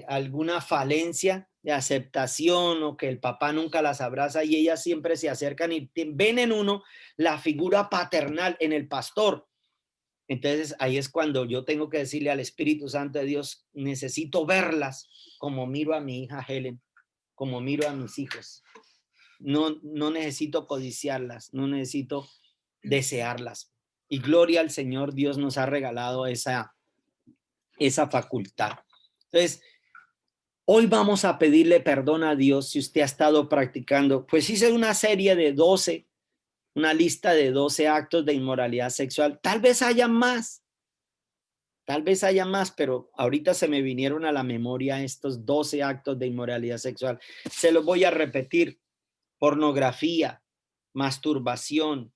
alguna falencia de aceptación o que el papá nunca las abraza y ellas siempre se acercan y ven en uno la figura paternal en el pastor. Entonces ahí es cuando yo tengo que decirle al Espíritu Santo de Dios, necesito verlas como miro a mi hija Helen, como miro a mis hijos. No necesito codiciarlas, no necesito desearlas. Y gloria al Señor, Dios nos ha regalado esa facultad. Entonces, hoy vamos a pedirle perdón a Dios si usted ha estado practicando. Pues hice una serie de 12, una lista de 12 actos de inmoralidad sexual. Tal vez haya más, pero ahorita se me vinieron a la memoria estos 12 actos de inmoralidad sexual. Se los voy a repetir. Pornografía, masturbación,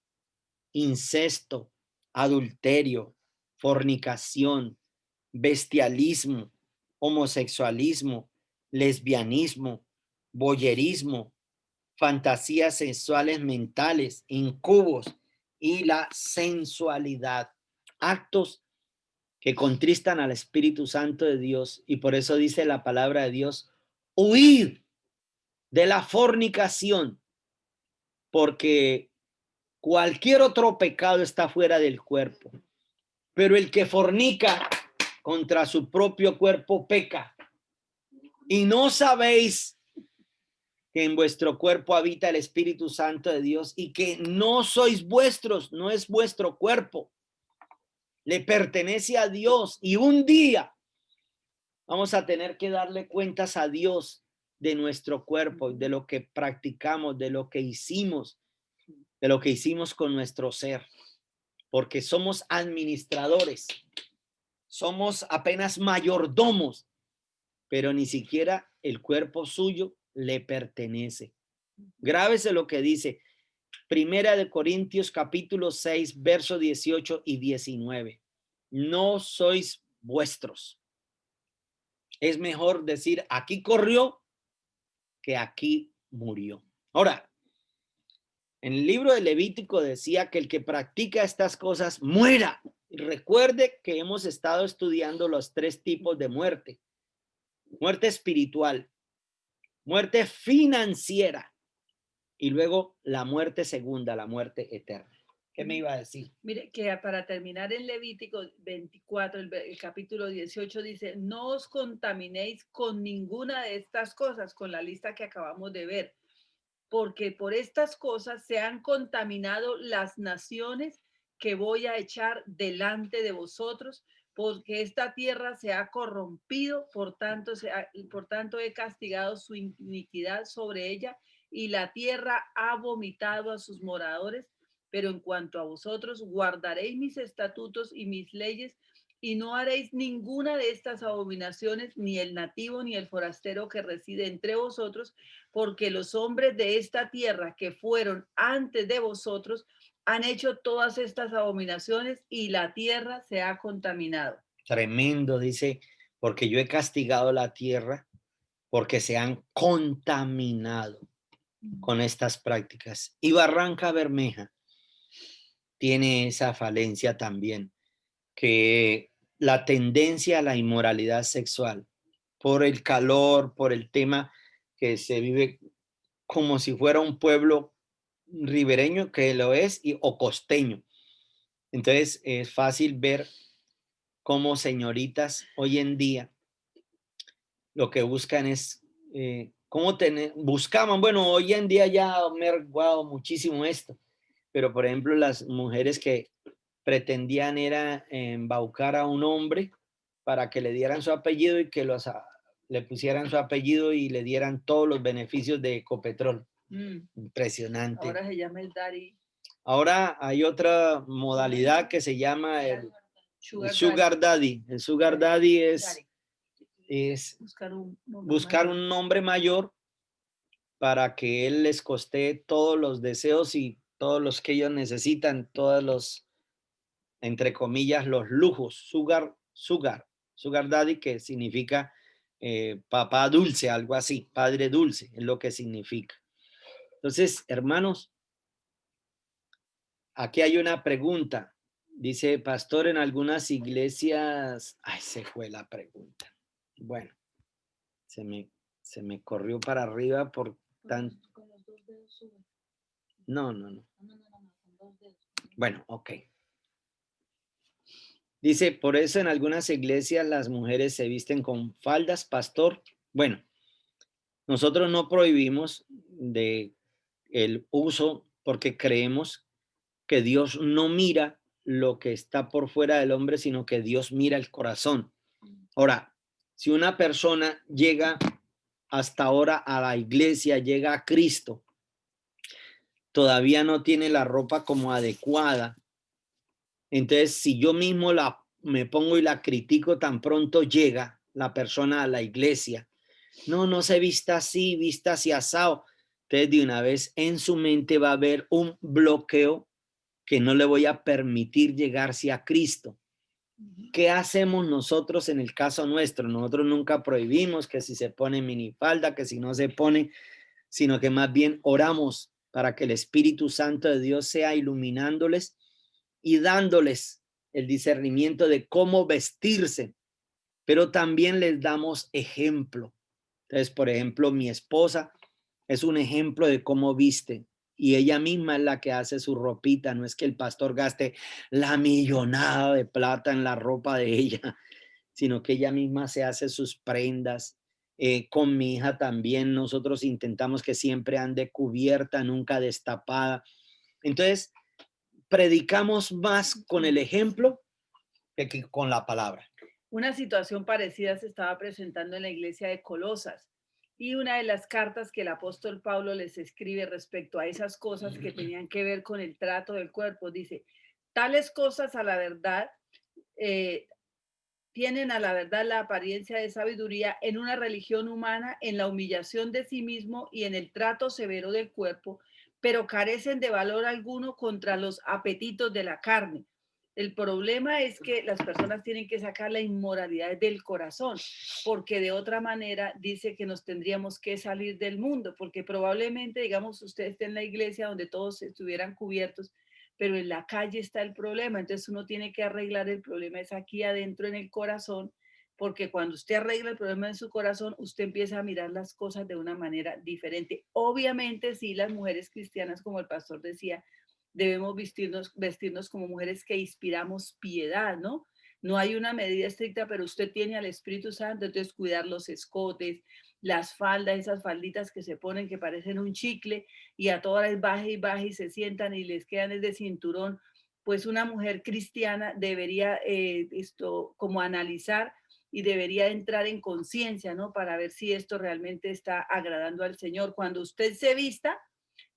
incesto, adulterio, fornicación, bestialismo, homosexualismo, lesbianismo, voyerismo, fantasías sexuales mentales, incubos y la sensualidad. Actos que contristan al Espíritu Santo de Dios y por eso dice la palabra de Dios, huid de la fornicación, porque cualquier otro pecado está fuera del cuerpo, pero el que fornica contra su propio cuerpo peca. Y no sabéis que en vuestro cuerpo habita el Espíritu Santo de Dios y que no sois vuestros, no es vuestro cuerpo, le pertenece a Dios y un día vamos a tener que darle cuentas a Dios de nuestro cuerpo, de lo que practicamos, de lo que hicimos, con nuestro ser, porque somos administradores, somos apenas mayordomos, pero ni siquiera el cuerpo suyo le pertenece. Grábese lo que dice Primera de Corintios capítulo 6, verso 18 y 19. No sois vuestros. Es mejor decir aquí corrió que aquí murió. Ahora, en el libro de Levítico decía que el que practica estas cosas muera. Recuerde que hemos estado estudiando los 3 tipos de muerte. Muerte espiritual, muerte financiera y luego la muerte segunda, la muerte eterna. ¿Qué me iba a decir? Mire, que para terminar en Levítico 24, el capítulo 18 dice, no os contaminéis con ninguna de estas cosas, con la lista que acabamos de ver, porque por estas cosas se han contaminado las naciones que voy a echar delante de vosotros, porque esta tierra se ha corrompido, por tanto he castigado su iniquidad sobre ella, y la tierra ha vomitado a sus moradores. Pero en cuanto a vosotros, guardaréis mis estatutos y mis leyes, y no haréis ninguna de estas abominaciones, ni el nativo ni el forastero que reside entre vosotros, porque los hombres de esta tierra que fueron antes de vosotros han hecho todas estas abominaciones y la tierra se ha contaminado. Tremendo, dice, porque yo he castigado la tierra porque se han contaminado con estas prácticas. Y Barranca Bermeja tiene esa falencia también, que la tendencia a la inmoralidad sexual, por el calor, por el tema que se vive como si fuera un pueblo ribereño, que lo es, o costeño. Entonces es fácil ver cómo señoritas hoy en día lo que buscan es buscaban, bueno, hoy en día ya ha mermado muchísimo esto, pero por ejemplo las mujeres que pretendían era embaucar a un hombre para que le dieran su apellido y que le pusieran su apellido y le dieran todos los beneficios de Ecopetrol. Impresionante. Ahora se llama el daddy. Ahora hay otra modalidad que se llama el Sugar Daddy. El Sugar Daddy es buscar un nombre mayor para que él les costee todos los deseos y todos los que ellos necesitan, todos los, entre comillas, los lujos. Sugar Daddy, que significa papá dulce, algo así, padre dulce, es lo que significa. Entonces, hermanos, Aquí hay una pregunta. Dice, pastor, en algunas iglesias... Ay, se fue la pregunta. Bueno, se me corrió para arriba por tan... Con los dos dedos sube. No, no, no. No, con dos dedos. Bueno, ok. Dice, por eso en algunas iglesias las mujeres se visten con faldas, pastor. Bueno, nosotros no prohibimos de el uso porque creemos que Dios no mira lo que está por fuera del hombre, sino que Dios mira el corazón. Ahora, si una persona llega hasta ahora a la iglesia, llega a Cristo, todavía no tiene la ropa como adecuada, entonces si yo mismo me pongo y la critico tan pronto llega la persona a la iglesia, no se vista así, vista así asado, entonces de una vez en su mente va a haber un bloqueo que no le voy a permitir llegarse a Cristo. ¿Qué hacemos nosotros en el caso nuestro? Nosotros nunca prohibimos que si se pone minifalda, que si no se pone, sino que más bien oramos para que el Espíritu Santo de Dios sea iluminándoles y dándoles el discernimiento de cómo vestirse, pero también les damos ejemplo. Entonces, por ejemplo, mi esposa es un ejemplo de cómo viste y ella misma es la que hace su ropita. No es que el pastor gaste la millonada de plata en la ropa de ella, sino que ella misma se hace sus prendas. Con mi hija también nosotros intentamos que siempre ande cubierta, nunca destapada. Entonces, predicamos más con el ejemplo que con la palabra. Una situación parecida se estaba presentando en la iglesia de Colosas y una de las cartas que el apóstol Pablo les escribe respecto a esas cosas que tenían que ver con el trato del cuerpo, dice, tales cosas a la verdad eh, tienen a la verdad la apariencia de sabiduría en una religión humana, en la humillación de sí mismo y en el trato severo del cuerpo, pero carecen de valor alguno contra los apetitos de la carne. El problema es que las personas tienen que sacar la inmoralidad del corazón, porque de otra manera dice que nos tendríamos que salir del mundo, porque probablemente, digamos, usted esté en la iglesia donde todos estuvieran cubiertos, pero en la calle está el problema. Entonces uno tiene que arreglar el problema, es aquí adentro en el corazón, porque cuando usted arregla el problema en su corazón, usted empieza a mirar las cosas de una manera diferente. Obviamente, sí, las mujeres cristianas, como el pastor decía, debemos vestirnos como mujeres que inspiramos piedad, ¿no? No hay una medida estricta, pero usted tiene al Espíritu Santo, entonces cuidar los escotes, las faldas, esas falditas que se ponen que parecen un chicle, y a todas les baje y baje y se sientan y les quedan desde cinturón, pues una mujer cristiana debería esto como analizar y debería entrar en conciencia, ¿no? Para ver si esto realmente está agradando al Señor. Cuando usted se vista,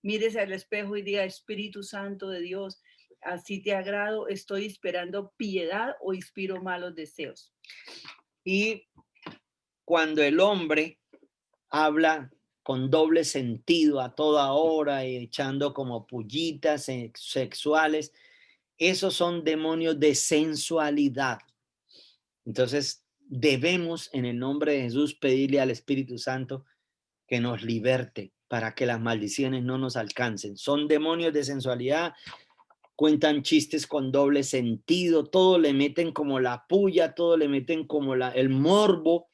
mírese al espejo y diga, Espíritu Santo de Dios, así te agrado, estoy esperando piedad o inspiro malos deseos. Y cuando el hombre habla con doble sentido a toda hora y echando como pullitas sexuales, esos son demonios de sensualidad. Entonces, debemos en el nombre de Jesús pedirle al Espíritu Santo que nos liberte para que las maldiciones no nos alcancen. Son demonios de sensualidad, cuentan chistes con doble sentido, todo le meten como la puya, todo le meten como el morbo.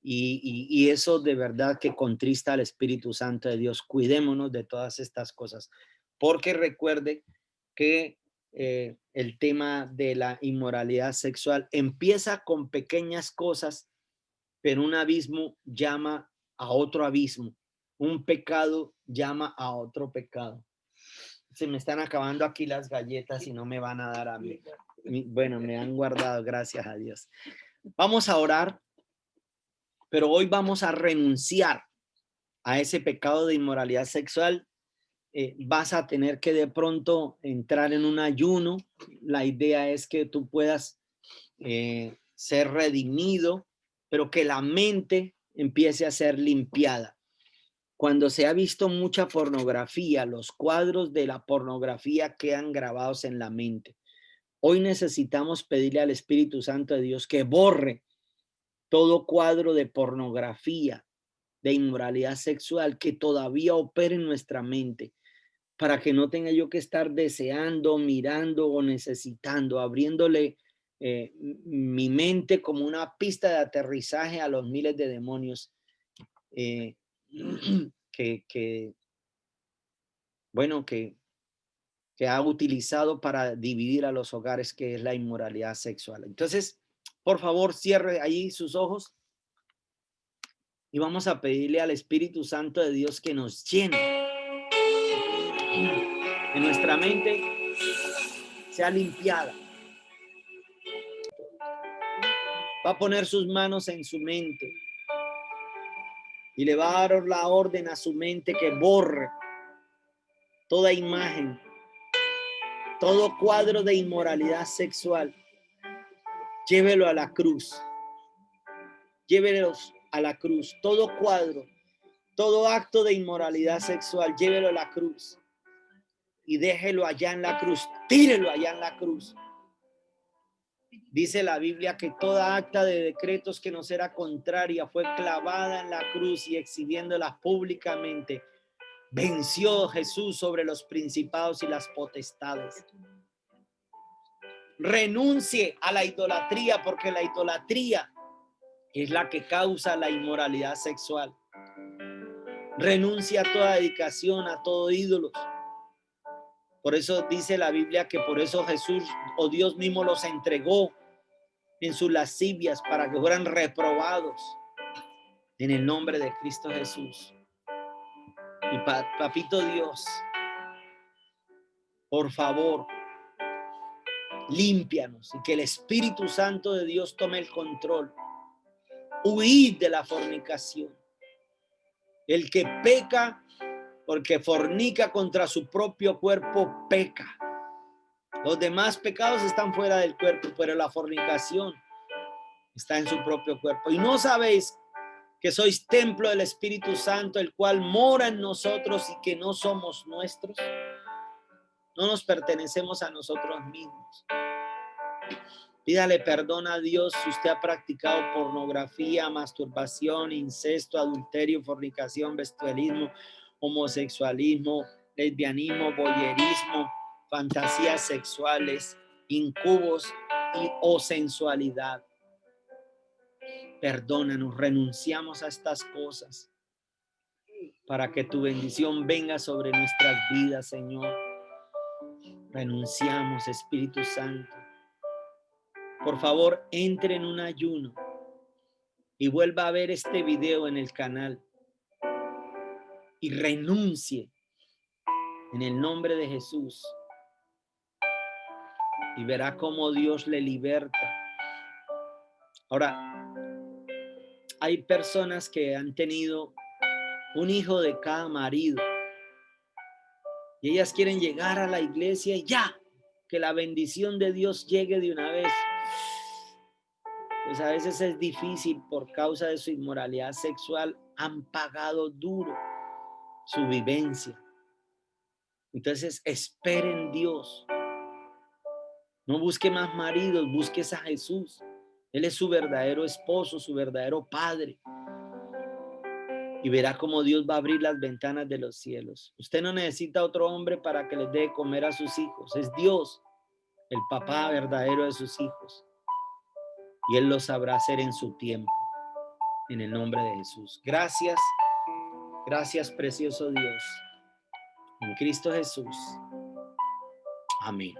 Y eso de verdad que contrista al Espíritu Santo de Dios. Cuidémonos de todas estas cosas, porque recuerde que el tema de la inmoralidad sexual empieza con pequeñas cosas, pero un abismo llama a otro abismo, un pecado llama a otro pecado. Se me están acabando aquí las galletas y no me van a dar a mí. Bueno, me han guardado, gracias a Dios. Vamos a orar, pero hoy vamos a renunciar a ese pecado de inmoralidad sexual. Vas a tener que de pronto entrar en un ayuno. La idea es que tú puedas ser redimido, pero que la mente empiece a ser limpiada. Cuando se ha visto mucha pornografía, los cuadros de la pornografía quedan grabados en la mente. Hoy necesitamos pedirle al Espíritu Santo de Dios que borre todo cuadro de pornografía, de inmoralidad sexual que todavía opera en nuestra mente. para que no tenga yo que estar deseando, mirando o necesitando, abriéndole mi mente como una pista de aterrizaje a los miles de demonios eh, que, bueno, que ha utilizado para dividir a los hogares, que es la inmoralidad sexual. Entonces, por favor, cierre ahí sus ojos y vamos a pedirle al Espíritu Santo de Dios que nos llene, que nuestra mente sea limpiada. Va a poner sus manos en su mente y le va a dar la orden a su mente que borre toda imagen, todo cuadro de inmoralidad sexual. Llévelo a la cruz. Llévelos a la cruz. Todo cuadro, todo acto de inmoralidad sexual, llévelo a la cruz. Y déjelo allá en la cruz. Tírelo allá en la cruz. Dice la Biblia que toda acta de decretos que nos era contraria fue clavada en la cruz y exhibiéndola públicamente. Venció Jesús sobre los principados y las potestades. Renuncie a la idolatría, porque la idolatría es la que causa la inmoralidad sexual. Renuncia a toda dedicación, a todo ídolo. Por eso dice la Biblia que por eso Jesús o Dios mismo los entregó en sus lascivias para que fueran reprobados en el nombre de Cristo Jesús. Y papito Dios, por favor, límpianos y que el Espíritu Santo de Dios tome el control. Huid de la fornicación. El que peca porque fornica contra su propio cuerpo, peca. Los demás pecados están fuera del cuerpo, pero la fornicación está en su propio cuerpo. Y no sabéis que sois templo del Espíritu Santo, el cual mora en nosotros y que no somos nuestros. No nos pertenecemos a nosotros mismos. Pídale perdón a Dios si usted ha practicado pornografía, masturbación, incesto, adulterio, fornicación, bestialismo, homosexualismo, lesbianismo, voyerismo, fantasías sexuales, incubos o sensualidad. Perdónanos, renunciamos a estas cosas para que tu bendición venga sobre nuestras vidas, Señor. Renunciamos, Espíritu Santo. Por favor, entre en un ayuno y vuelva a ver este video en el canal y renuncie en el nombre de Jesús y verá cómo Dios le liberta. Ahora, hay personas que han tenido un hijo de cada marido y ellas quieren llegar a la iglesia y ya, que la bendición de Dios llegue de una vez. Pues a veces es difícil por causa de su inmoralidad sexual, han pagado duro su vivencia. Entonces, espere en Dios. No busque más maridos, busques a Jesús. Él es su verdadero esposo, su verdadero padre. Y verá cómo Dios va a abrir las ventanas de los cielos. Usted no necesita otro hombre para que les dé comer a sus hijos. Es Dios, el papá verdadero de sus hijos. Y Él lo sabrá hacer en su tiempo. En el nombre de Jesús. Gracias. Gracias, precioso Dios. En Cristo Jesús. Amén.